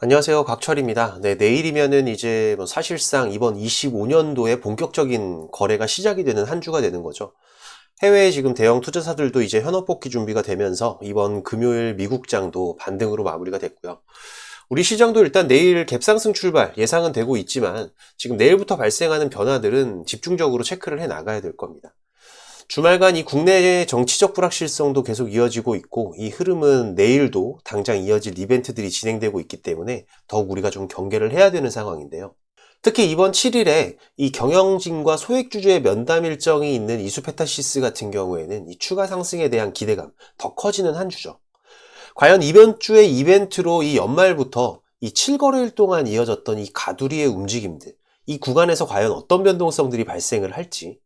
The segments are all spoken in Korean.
안녕하세요. 곽철입니다. 네, 내일이면은 이제 사실상 이번 25년도에 본격적인 거래가 시작이 되는 한 주가 되는 거죠. 해외 지금 대형 투자사들도 이제 현업 복귀 준비가 되면서 이번 금요일 미국장도 반등으로 마무리가 됐고요. 우리 시장도 일단 내일 갭상승 출발 예상은 되고 있지만 지금 내일부터 발생하는 변화들은 집중적으로 체크를 해 나가야 될 겁니다. 주말간 이 국내 정치적 불확실성도 계속 이어지고 있고 이 흐름은 내일도 당장 이어질 이벤트들이 진행되고 있기 때문에 더욱 우리가 좀 경계를 해야 되는 상황인데요. 특히 이번 7일에 이 경영진과 소액주주의 면담 일정이 있는 이수페타시스 같은 경우에는 이 추가 상승에 대한 기대감 더 커지는 한 주죠. 과연 이번 주의 이벤트로 이 연말부터 이 7거래일 동안 이어졌던 이 가두리의 움직임들, 이 구간에서 과연 어떤 변동성들이 발생을 할지,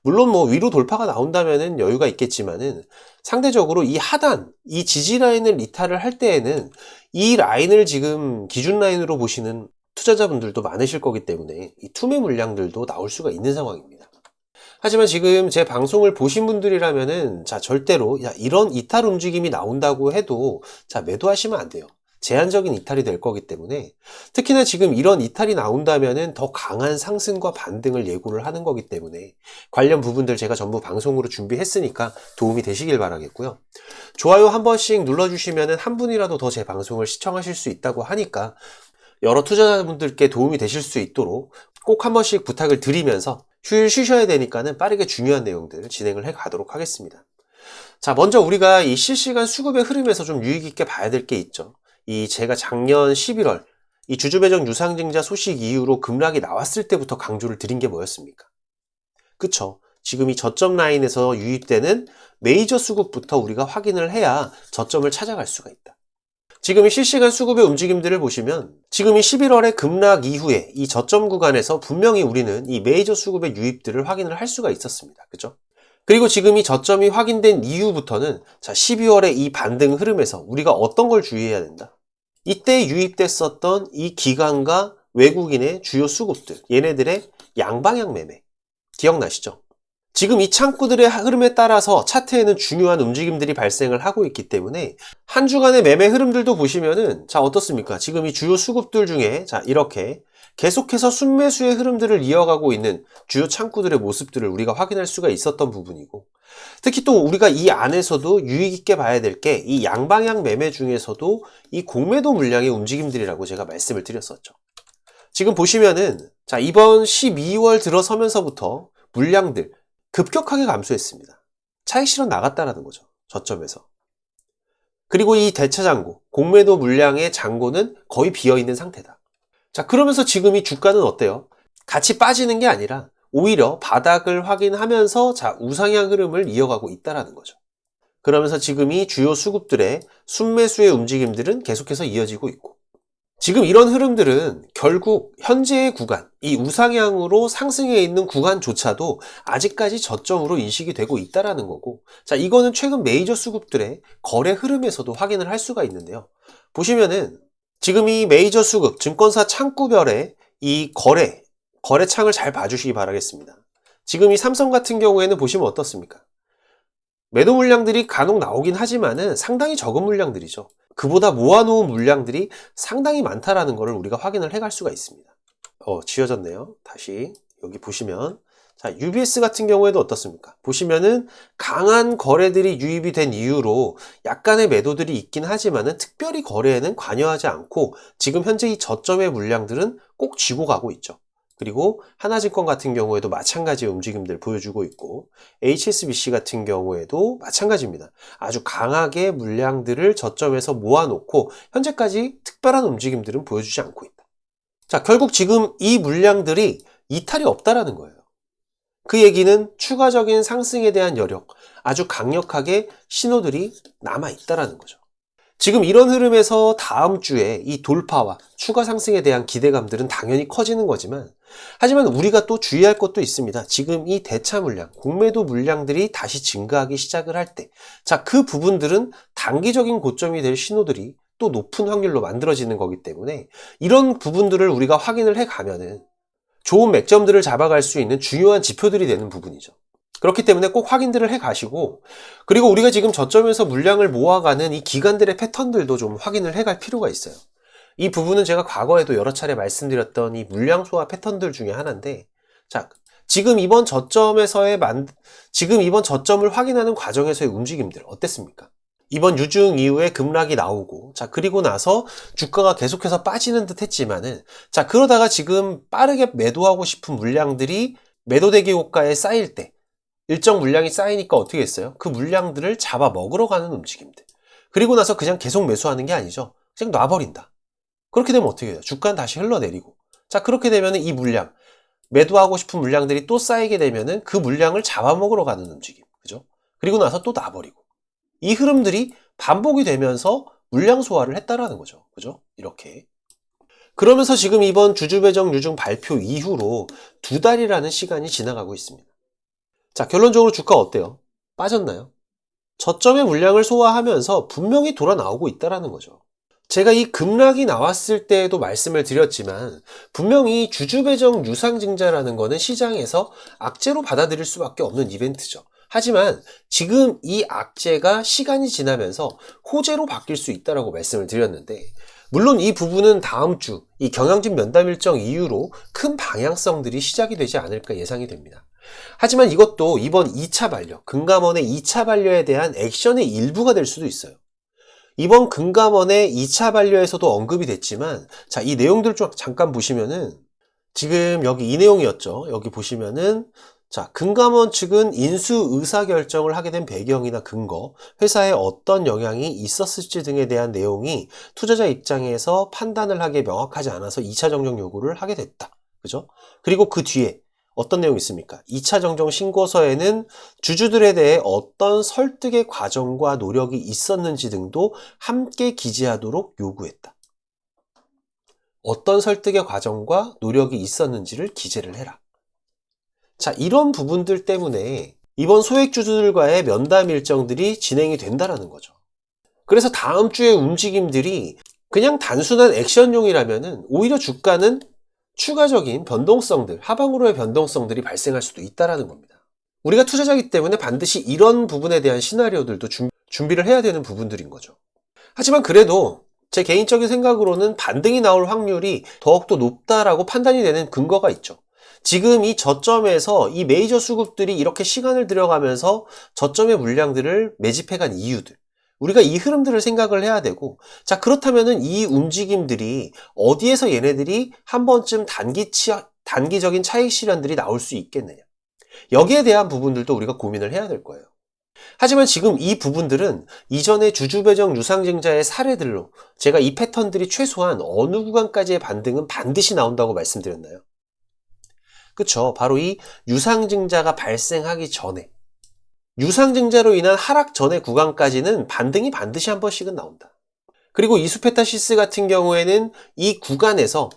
물론 위로 돌파가 나온다면은 여유가 있겠지만은 상대적으로 이 하단, 이 지지 라인을 이탈을 할 때에는 이 라인을 지금 기준 라인으로 보시는 투자자분들도 많으실 거기 때문에 이 투매 물량들도 나올 수가 있는 상황입니다. 하지만 지금 제 방송을 보신 분들이라면은 절대로 이런 이탈 움직임이 나온다고 해도 매도하시면 안 돼요. 제한적인 이탈이 될 거기 때문에 특히나 지금 이런 이탈이 나온다면은 더 강한 상승과 반등을 예고를 하는 거기 때문에 관련 부분들 제가 전부 방송으로 준비했으니까 도움이 되시길 바라겠고요. 좋아요 한 번씩 눌러주시면은 한 분이라도 더 제 방송을 시청하실 수 있다고 하니까 여러 투자자분들께 도움이 되실 수 있도록 꼭 한 번씩 부탁을 드리면서 휴일 쉬셔야 되니까는 빠르게 중요한 내용들 진행을 해 가도록 하겠습니다. 먼저 우리가 이 실시간 수급의 흐름에서 좀 유의 깊게 봐야 될 게 있죠. 제가 작년 11월 이 주주배정 유상증자 소식 이후로 급락이 나왔을 때부터 강조를 드린 게 뭐였습니까? 그쵸? 지금 이 저점 라인에서 유입되는 메이저 수급부터 우리가 확인을 해야 저점을 찾아갈 수가 있다. 지금 이 실시간 수급의 움직임들을 보시면 지금 이 11월의 급락 이후에 이 저점 구간에서 분명히 우리는 이 메이저 수급의 유입들을 확인을 할 수가 있었습니다. 그죠? 그리고 지금 이 저점이 확인된 이후부터는 12월의 이 반등 흐름에서 우리가 어떤 걸 주의해야 된다? 이때 유입됐었던 이 기관과 외국인의 주요 수급들, 얘네들의 양방향 매매 기억나시죠? 지금 이 창구들의 흐름에 따라서 차트에는 중요한 움직임들이 발생을 하고 있기 때문에 한 주간의 매매 흐름들도 보시면은 어떻습니까? 지금 이 주요 수급들 중에 이렇게 계속해서 순매수의 흐름들을 이어가고 있는 주요 창구들의 모습들을 우리가 확인할 수가 있었던 부분이고, 특히 또 우리가 이 안에서도 유의 깊게 봐야 될 게 이 양방향 매매 중에서도 이 공매도 물량의 움직임들이라고 제가 말씀을 드렸었죠. 지금 보시면은 이번 12월 들어서면서부터 물량들 급격하게 감소했습니다. 차익 실현 나갔다라는 거죠. 저점에서. 그리고 이 대차 잔고, 공매도 물량의 잔고는 거의 비어있는 상태다. 그러면서 지금 이 주가는 어때요? 같이 빠지는 게 아니라 오히려 바닥을 확인하면서 우상향 흐름을 이어가고 있다라는 거죠. 그러면서 지금 이 주요 수급들의 순매수의 움직임들은 계속해서 이어지고 있고, 지금 이런 흐름들은 결국 현재의 구간, 이 우상향으로 상승해 있는 구간조차도 아직까지 저점으로 인식이 되고 있다라는 거고, 이거는 최근 메이저 수급들의 거래 흐름에서도 확인을 할 수가 있는데요. 보시면은 지금 이 메이저 수급, 증권사 창구별의 이 거래창을 잘 봐주시기 바라겠습니다. 지금 이 삼성 같은 경우에는 보시면 어떻습니까? 매도 물량들이 간혹 나오긴 하지만은 상당히 적은 물량들이죠. 그보다 모아놓은 물량들이 상당히 많다라는 것을 우리가 확인을 해갈 수가 있습니다. 지워졌네요. 다시 여기 보시면 UBS 같은 경우에도 어떻습니까? 보시면은 강한 거래들이 유입이 된 이후로 약간의 매도들이 있긴 하지만은 특별히 거래에는 관여하지 않고 지금 현재 이 저점의 물량들은 꼭 쥐고 가고 있죠. 그리고 하나증권 같은 경우에도 마찬가지의 움직임들 보여주고 있고, HSBC 같은 경우에도 마찬가지입니다. 아주 강하게 물량들을 저점에서 모아놓고 현재까지 특별한 움직임들은 보여주지 않고 있다. 결국 지금 이 물량들이 이탈이 없다라는 거예요. 그 얘기는 추가적인 상승에 대한 여력, 아주 강력하게 신호들이 남아있다라는 거죠. 지금 이런 흐름에서 다음 주에 이 돌파와 추가 상승에 대한 기대감들은 당연히 커지는 거지만, 하지만 우리가 또 주의할 것도 있습니다. 지금 이 대차 물량, 공매도 물량들이 다시 증가하기 시작을 할 때, 그 부분들은 단기적인 고점이 될 신호들이 또 높은 확률로 만들어지는 거기 때문에 이런 부분들을 우리가 확인을 해 가면은 좋은 맥점들을 잡아갈 수 있는 중요한 지표들이 되는 부분이죠. 그렇기 때문에 꼭 확인들을 해 가시고, 그리고 우리가 지금 저점에서 물량을 모아가는 이 기관들의 패턴들도 좀 확인을 해갈 필요가 있어요. 이 부분은 제가 과거에도 여러 차례 말씀드렸던 이 물량 소화 패턴들 중에 하나인데, 자, 지금 이번 저점을 확인하는 과정에서의 움직임들 어땠습니까? 이번 유중 이후에 급락이 나오고, 자, 그리고 나서 주가가 계속해서 빠지는 듯 했지만은, 자, 그러다가 지금 빠르게 매도하고 싶은 물량들이 매도대기 고가에 쌓일 때, 일정 물량이 쌓이니까 어떻게 했어요? 그 물량들을 잡아 먹으러 가는 움직임들. 그리고 나서 그냥 계속 매수하는 게 아니죠. 그냥 놔버린다. 그렇게 되면 어떻게 돼요? 주가는 다시 흘러내리고. 자, 그렇게 되면은 이 물량, 매도하고 싶은 물량들이 또 쌓이게 되면은 그 물량을 잡아먹으러 가는 움직임. 그죠? 그리고 나서 또 놔버리고. 이 흐름들이 반복이 되면서 물량 소화를 했다라는 거죠. 그죠? 이렇게. 그러면서 지금 이번 주주배정 유중 발표 이후로 2달이라는 시간이 지나가고 있습니다. 자, 결론적으로 주가 어때요? 빠졌나요? 저점의 물량을 소화하면서 분명히 돌아 나오고 있다라는 거죠. 제가 이 급락이 나왔을 때에도 말씀을 드렸지만 분명히 주주배정 유상증자라는 거는 시장에서 악재로 받아들일 수밖에 없는 이벤트죠. 하지만 지금 이 악재가 시간이 지나면서 호재로 바뀔 수 있다고 말씀을 드렸는데, 물론 이 부분은 다음 주 이 경영진 면담 일정 이후로 큰 방향성들이 시작이 되지 않을까 예상이 됩니다. 하지만 이것도 이번 2차 반려, 금감원의 2차 반려에 대한 액션의 일부가 될 수도 있어요. 이번 금감원의 2차 반려에서도 언급이 됐지만, 자, 이 내용들 좀 잠깐 보시면은, 지금 여기 이 내용이었죠. 여기 보시면은, 자, 금감원 측은 인수 의사결정을 하게 된 배경이나 근거, 회사에 어떤 영향이 있었을지 등에 대한 내용이 투자자 입장에서 판단을 하기에 명확하지 않아서 2차 정정 요구를 하게 됐다. 그죠? 그리고 그 뒤에 어떤 내용이 있습니까? 2차 정정 신고서에는 주주들에 대해 어떤 설득의 과정과 노력이 있었는지 등도 함께 기재하도록 요구했다. 어떤 설득의 과정과 노력이 있었는지를 기재를 해라. 자, 이런 부분들 때문에 이번 소액주주들과의 면담 일정들이 진행이 된다라는 거죠. 그래서 다음 주의 움직임들이 그냥 단순한 액션용이라면은 오히려 주가는 추가적인 변동성들, 하방으로의 변동성들이 발생할 수도 있다라는 겁니다. 우리가 투자자이기 때문에 반드시 이런 부분에 대한 시나리오들도 준비를 해야 되는 부분들인 거죠. 하지만 그래도 제 개인적인 생각으로는 반등이 나올 확률이 더욱더 높다라고 판단이 되는 근거가 있죠. 지금 이 저점에서 이 메이저 수급들이 이렇게 시간을 들여가면서 저점의 물량들을 매집해간 이유들, 우리가 이 흐름들을 생각을 해야 되고, 자, 그렇다면은 이 움직임들이 어디에서 얘네들이 한 번쯤 단기적인 차익 실현들이 나올 수 있겠느냐, 여기에 대한 부분들도 우리가 고민을 해야 될 거예요. 하지만 지금 이 부분들은 이전의 주주배정 유상증자의 사례들로 제가 이 패턴들이 최소한 어느 구간까지의 반등은 반드시 나온다고 말씀드렸나요? 그쵸. 바로 이 유상증자가 발생하기 전에, 유상증자로 인한 하락 전의 구간까지는 반등이 반드시 한 번씩은 나온다. 그리고 이수페타시스 같은 경우에는 이 구간에서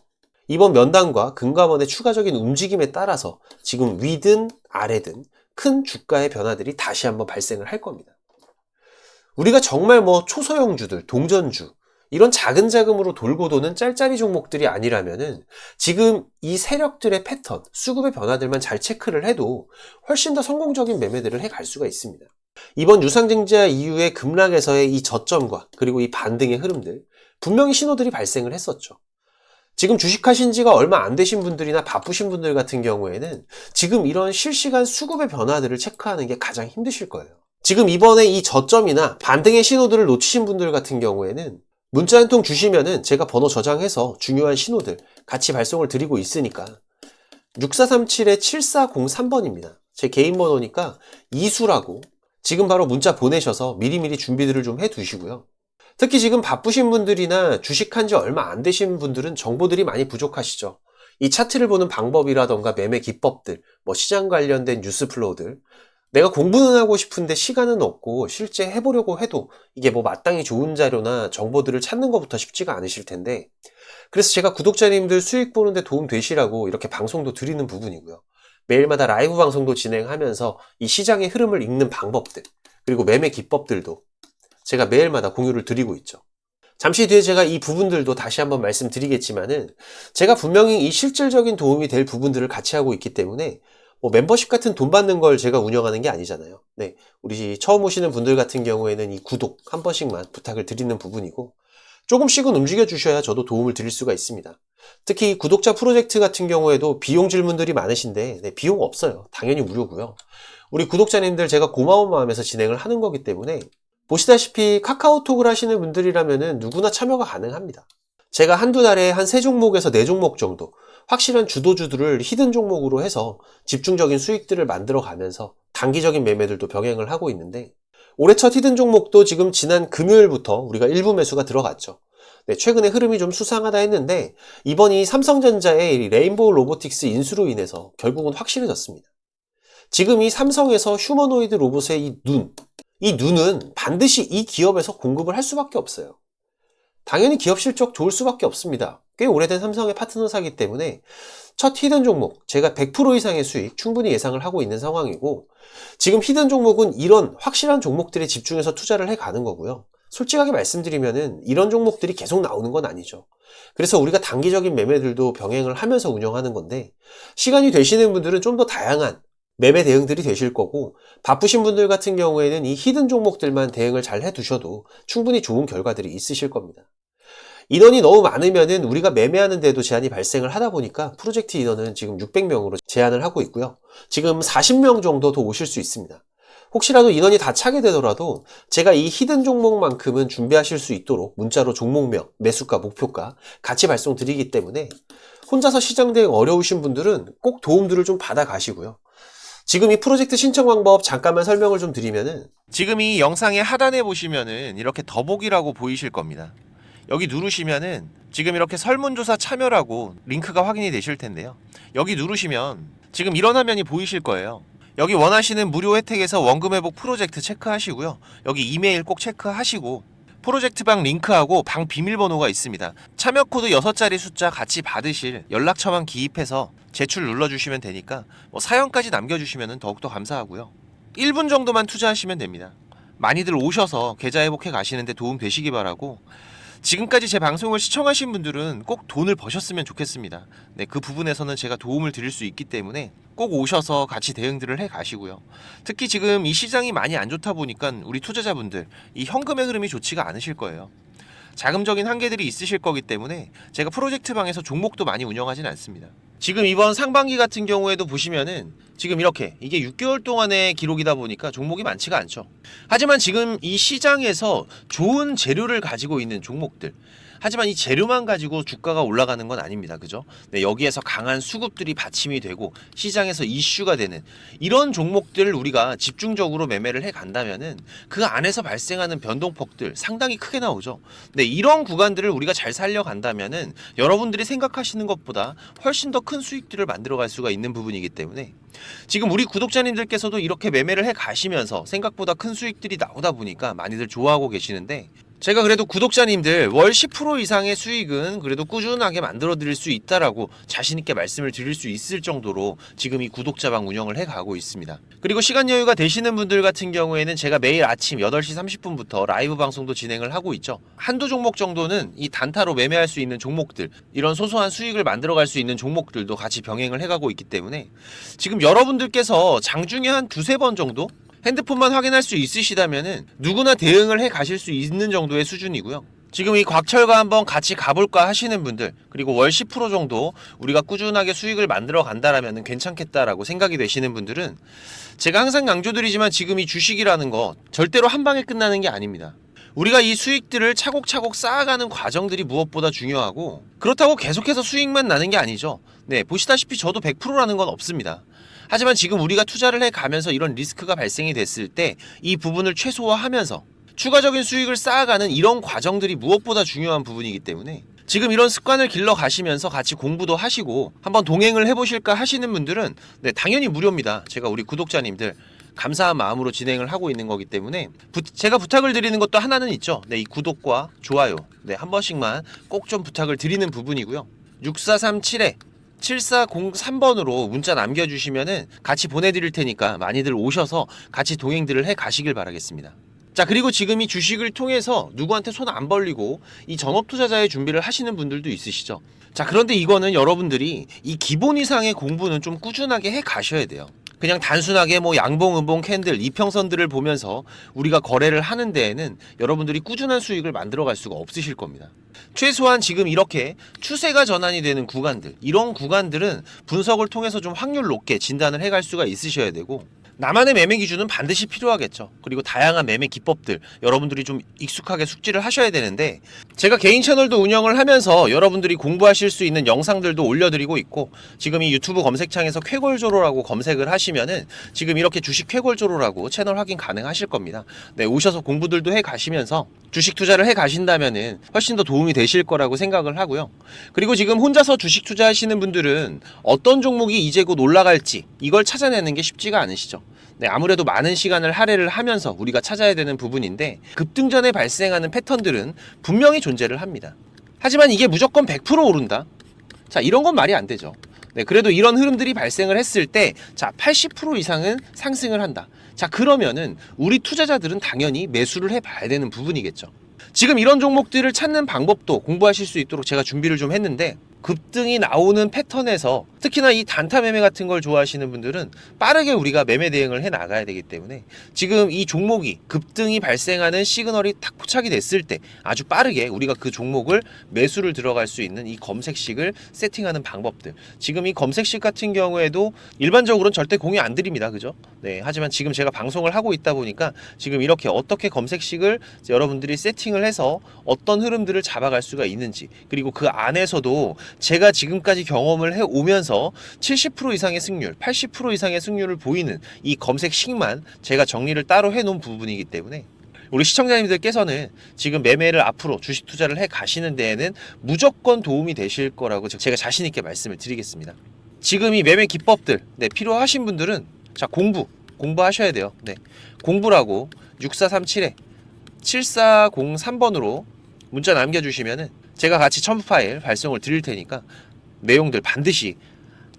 이번 면담과 금감원의 추가적인 움직임에 따라서 지금 위든 아래든 큰 주가의 변화들이 다시 한번 발생을 할 겁니다. 우리가 정말 초소형주들, 동전주, 이런 작은 자금으로 돌고 도는 짤짤이 종목들이 아니라면은 지금 이 세력들의 패턴, 수급의 변화들만 잘 체크를 해도 훨씬 더 성공적인 매매들을 해갈 수가 있습니다. 이번 유상증자 이후의 급락에서의 이 저점과 그리고 이 반등의 흐름들, 분명히 신호들이 발생을 했었죠. 지금 주식하신 지가 얼마 안 되신 분들이나 바쁘신 분들 같은 경우에는 지금 이런 실시간 수급의 변화들을 체크하는 게 가장 힘드실 거예요. 지금 이번에 이 저점이나 반등의 신호들을 놓치신 분들 같은 경우에는 문자 한 통 주시면은 제가 번호 저장해서 중요한 신호들 같이 발송을 드리고 있으니까 6437-7403번입니다. 제 개인 번호니까 이수라고 지금 바로 문자 보내셔서 미리미리 준비들을 좀 해두시고요. 특히 지금 바쁘신 분들이나 주식한 지 얼마 안 되신 분들은 정보들이 많이 부족하시죠. 이 차트를 보는 방법이라던가 매매 기법들, 시장 관련된 뉴스 플로우들, 내가 공부는 하고 싶은데 시간은 없고 실제 해보려고 해도 이게 마땅히 좋은 자료나 정보들을 찾는 것부터 쉽지가 않으실 텐데, 그래서 제가 구독자님들 수익 보는데 도움 되시라고 이렇게 방송도 드리는 부분이고요. 매일마다 라이브 방송도 진행하면서 이 시장의 흐름을 읽는 방법들, 그리고 매매 기법들도 제가 매일마다 공유를 드리고 있죠. 잠시 뒤에 제가 이 부분들도 다시 한번 말씀드리겠지만은 제가 분명히 이 실질적인 도움이 될 부분들을 같이 하고 있기 때문에 멤버십 같은 돈 받는 걸 제가 운영하는 게 아니잖아요. 네, 우리 처음 오시는 분들 같은 경우에는 이 구독 한 번씩만 부탁을 드리는 부분이고, 조금씩은 움직여 주셔야 저도 도움을 드릴 수가 있습니다. 특히 구독자 프로젝트 같은 경우에도 비용 질문들이 많으신데 비용 없어요. 당연히 무료고요. 우리 구독자님들 제가 고마운 마음에서 진행을 하는 거기 때문에 보시다시피 카카오톡을 하시는 분들이라면 누구나 참여가 가능합니다. 제가 한두 달에 한 3종목에서 4종목 정도 확실한 주도주들을 히든 종목으로 해서 집중적인 수익들을 만들어 가면서 단기적인 매매들도 병행을 하고 있는데, 올해 첫 히든 종목도 지금 지난 금요일부터 우리가 일부 매수가 들어갔죠. 최근에 흐름이 좀 수상하다 했는데 이번이 삼성전자의 레인보우 로보틱스 인수로 인해서 결국은 확실해졌습니다. 지금 이 삼성에서 휴머노이드 로봇의 이 눈은 반드시 이 기업에서 공급을 할 수밖에 없어요. 당연히 기업 실적 좋을 수밖에 없습니다. 꽤 오래된 삼성의 파트너사기 때문에 첫 히든 종목 제가 100% 이상의 수익 충분히 예상을 하고 있는 상황이고, 지금 히든 종목은 이런 확실한 종목들에 집중해서 투자를 해가는 거고요. 솔직하게 말씀드리면은 이런 종목들이 계속 나오는 건 아니죠. 그래서 우리가 단기적인 매매들도 병행을 하면서 운영하는 건데, 시간이 되시는 분들은 좀 더 다양한 매매 대응들이 되실 거고, 바쁘신 분들 같은 경우에는 이 히든 종목들만 대응을 잘 해두셔도 충분히 좋은 결과들이 있으실 겁니다. 인원이 너무 많으면은 우리가 매매하는 데도 제한이 발생을 하다 보니까 프로젝트 인원은 지금 600명으로 제한을 하고 있고요. 지금 40명 정도 더 오실 수 있습니다. 혹시라도 인원이 다 차게 되더라도 제가 이 히든 종목만큼은 준비하실 수 있도록 문자로 종목명, 매수가, 목표가 같이 발송드리기 때문에 혼자서 시장 대응 어려우신 분들은 꼭 도움들을 좀 받아 가시고요. 지금 이 프로젝트 신청 방법 잠깐만 설명을 좀 드리면은, 지금 이 영상의 하단에 보시면은 이렇게 더보기라고 보이실 겁니다. 여기 누르시면은 지금 이렇게 설문조사 참여라고 링크가 확인이 되실 텐데요. 여기 누르시면 지금 이런 화면이 보이실 거예요. 여기 원하시는 무료 혜택에서 원금 회복 프로젝트 체크하시고요. 여기 이메일 꼭 체크하시고, 프로젝트 방 링크하고 방 비밀번호가 있습니다. 참여 코드 6자리 숫자 같이 받으실 연락처만 기입해서 제출 눌러주시면 되니까 사연까지 남겨주시면 더욱더 감사하고요. 1분 정도만 투자하시면 됩니다. 많이들 오셔서 계좌 회복해 가시는데 도움 되시기 바라고, 지금까지 제 방송을 시청하신 분들은 꼭 돈을 버셨으면 좋겠습니다. 그 부분에서는 제가 도움을 드릴 수 있기 때문에 꼭 오셔서 같이 대응들을 해 가시고요. 특히 지금 이 시장이 많이 안 좋다 보니까 우리 투자자분들 이 현금의 흐름이 좋지가 않으실 거예요. 자금적인 한계들이 있으실 거기 때문에 제가 프로젝트 방에서 종목도 많이 운영하진 않습니다. 지금 이번 상반기 같은 경우에도 보시면은 지금 이렇게 이게 6개월 동안의 기록이다 보니까 종목이 많지가 않죠. 하지만 지금 이 시장에서 좋은 재료를 가지고 있는 종목들, 하지만 이 재료만 가지고 주가가 올라가는 건 아닙니다. 그죠? 여기에서 강한 수급들이 받침이 되고 시장에서 이슈가 되는 이런 종목들을 우리가 집중적으로 매매를 해 간다면은 그 안에서 발생하는 변동폭들 상당히 크게 나오죠. 이런 구간들을 우리가 잘 살려간다면은 여러분들이 생각하시는 것보다 훨씬 더 큰 수익들을 만들어 갈 수가 있는 부분이기 때문에, 지금 우리 구독자님들께서도 이렇게 매매를 해 가시면서 생각보다 큰 수익들이 나오다 보니까 많이들 좋아하고 계시는데, 제가 그래도 구독자님들 월 10% 이상의 수익은 그래도 꾸준하게 만들어 드릴 수 있다라고 자신있게 말씀을 드릴 수 있을 정도로 지금 이 구독자방 운영을 해 가고 있습니다. 그리고 시간 여유가 되시는 분들 같은 경우에는 제가 매일 아침 8시 30분부터 라이브 방송도 진행을 하고 있죠. 한두 종목 정도는 이 단타로 매매할 수 있는 종목들, 이런 소소한 수익을 만들어 갈 수 있는 종목들도 같이 병행을 해 가고 있기 때문에, 지금 여러분들께서 장중에 한 2-3번 정도 핸드폰만 확인할 수 있으시다면은 누구나 대응을 해 가실 수 있는 정도의 수준이고요. 지금 이 곽철과 한번 같이 가볼까 하시는 분들, 그리고 월 10% 정도 우리가 꾸준하게 수익을 만들어 간다라면 괜찮겠다라고 생각이 되시는 분들은, 제가 항상 강조드리지만 지금 이 주식이라는 거 절대로 한 방에 끝나는 게 아닙니다. 우리가 이 수익들을 차곡차곡 쌓아가는 과정들이 무엇보다 중요하고, 그렇다고 계속해서 수익만 나는 게 아니죠. 보시다시피 저도 100%라는 건 없습니다. 하지만 지금 우리가 투자를 해가면서 이런 리스크가 발생이 됐을 때 이 부분을 최소화하면서 추가적인 수익을 쌓아가는 이런 과정들이 무엇보다 중요한 부분이기 때문에, 지금 이런 습관을 길러 가시면서 같이 공부도 하시고 한번 동행을 해보실까 하시는 분들은 당연히 무료입니다. 제가 우리 구독자님들 감사한 마음으로 진행을 하고 있는 거기 때문에 제가 부탁을 드리는 것도 하나는 있죠. 이 구독과 좋아요 한 번씩만 꼭 좀 부탁을 드리는 부분이고요. 6437에 7403번으로 문자 남겨주시면은 같이 보내드릴 테니까 많이들 오셔서 같이 동행들을 해 가시길 바라겠습니다. 자, 그리고 지금 이 주식을 통해서 누구한테 손 안 벌리고 이 전업 투자자의 준비를 하시는 분들도 있으시죠. 자, 그런데 이거는 여러분들이 이 기본 이상의 공부는 좀 꾸준하게 해 가셔야 돼요. 그냥 단순하게 뭐 양봉, 음봉, 캔들, 이평선들을 보면서 우리가 거래를 하는 데에는 여러분들이 꾸준한 수익을 만들어갈 수가 없으실 겁니다. 최소한 지금 이렇게 추세가 전환이 되는 구간들, 이런 구간들은 분석을 통해서 좀 확률 높게 진단을 해갈 수가 있으셔야 되고, 나만의 매매 기준은 반드시 필요하겠죠. 그리고 다양한 매매 기법들 여러분들이 좀 익숙하게 숙지를 하셔야 되는데, 제가 개인 채널도 운영을 하면서 여러분들이 공부하실 수 있는 영상들도 올려드리고 있고, 지금 이 유튜브 검색창에서 쾌골조로라고 검색을 하시면은 지금 이렇게 주식 쾌골조로라고 채널 확인 가능하실 겁니다. 네, 오셔서 공부들도 해 가시면서 주식 투자를 해 가신다면은 훨씬 더 도움이 되실 거라고 생각을 하고요. 그리고 지금 혼자서 주식 투자하시는 분들은 어떤 종목이 이제 곧 올라갈지 이걸 찾아내는 게 쉽지가 않으시죠. 네, 아무래도 많은 시간을 할애를 하면서 우리가 찾아야 되는 부분인데, 급등전에 발생하는 패턴들은 분명히 존재를 합니다. 하지만 이게 무조건 100% 오른다? 자, 이런 건 말이 안 되죠. 네, 그래도 이런 흐름들이 발생을 했을 때, 자, 80% 이상은 상승을 한다. 자, 그러면은 우리 투자자들은 당연히 매수를 해봐야 되는 부분이겠죠. 지금 이런 종목들을 찾는 방법도 공부하실 수 있도록 제가 준비를 좀 했는데, 급등이 나오는 패턴에서 특히나 이 단타 매매 같은 걸 좋아하시는 분들은 빠르게 우리가 매매 대응을 해 나가야 되기 때문에, 지금 이 종목이 급등이 발생하는 시그널이 딱 포착이 됐을 때 아주 빠르게 우리가 그 종목을 매수를 들어갈 수 있는 이 검색식을 세팅하는 방법들, 지금 이 검색식 같은 경우에도 일반적으로는 절대 공유 안 드립니다. 그죠? 네, 하지만 지금 제가 방송을 하고 있다 보니까 지금 이렇게 어떻게 검색식을 여러분들이 세팅을 해서 어떤 흐름들을 잡아갈 수가 있는지, 그리고 그 안에서도 제가 지금까지 경험을 해오면서 70% 이상의 승률, 80% 이상의 승률을 보이는 이 검색식만 제가 정리를 따로 해놓은 부분이기 때문에, 우리 시청자님들께서는 지금 매매를 앞으로 주식 투자를 해 가시는 데에는 무조건 도움이 되실 거라고 제가 자신 있게 말씀을 드리겠습니다. 지금 이 매매 기법들, 네, 필요하신 분들은 자, 공부하셔야 돼요. 네, 공부라고 6437에 7403번으로 문자 남겨주시면은 제가 같이 첨부 파일 발송을 드릴 테니까 내용들 반드시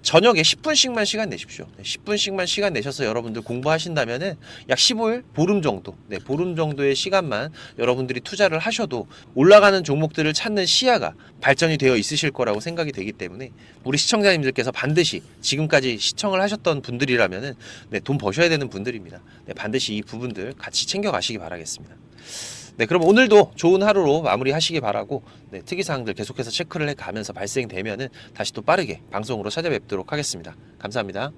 저녁에 10분씩만 시간 내십시오. 10분씩만 시간 내셔서 여러분들 공부하신다면은 약 15일, 보름 정도, 네, 보름 정도의 시간만 여러분들이 투자를 하셔도 올라가는 종목들을 찾는 시야가 발전이 되어 있으실 거라고 생각이 되기 때문에, 우리 시청자님들께서 반드시 지금까지 시청을 하셨던 분들이라면은, 네, 돈 버셔야 되는 분들입니다. 네, 반드시 이 부분들 같이 챙겨 가시기 바라겠습니다. 네, 그럼 오늘도 좋은 하루로 마무리하시기 바라고, 네, 특이사항들 계속해서 체크를 해가면서 발생되면은 다시 또 빠르게 방송으로 찾아뵙도록 하겠습니다. 감사합니다.